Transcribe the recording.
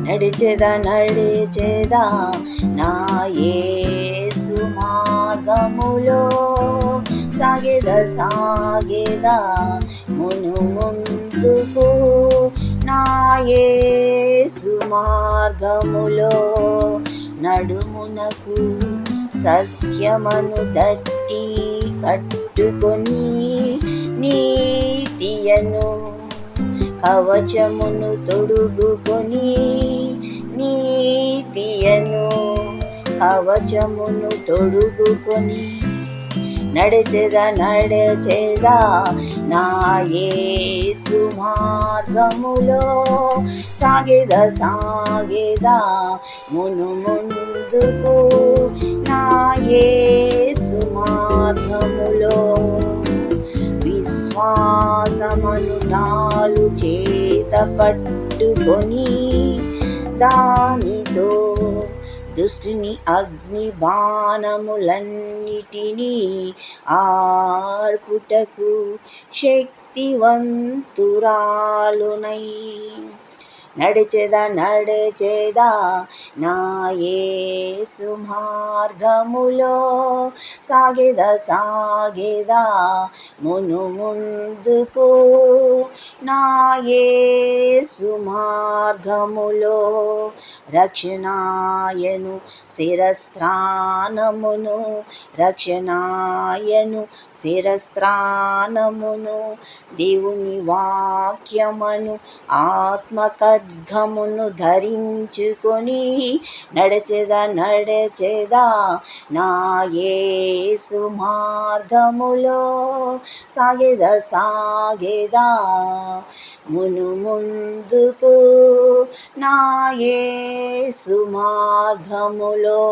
నడిచెదా నా యేసు మార్గములో, సాగేదా ముందుకు నా యేసు మార్గములో. నడుమునకు సత్యమను దట్టి కట్టుకొని, నీతియను కవచమును తొడుగుకొని, నీతియను కవచమును తొడుగుకొని, నడిచెదా నా యేసు మార్గములో, సాగేదా ముందుకు నా యేసు మార్గములో. విశ్వాసమను డాలు చేత పట్టుకొని, దానితో దుష్టుని అగ్ని బాణములన్నిటినీ ఆర్పుటకు శక్తివంతురాలునై. నడిచెదా నా యేసు మార్గములో, సాగేదా ముందుకు నా యేసు మార్గములో. రక్షణాయను శిరస్త్రాణమును దేవుని వాక్యమను ఆత్మ ఖడ్గమును ధరించుకొని, నడిచెదా నా యేసు మార్గములో, సాగేదా ముందుకు నా యేసు మార్గములో.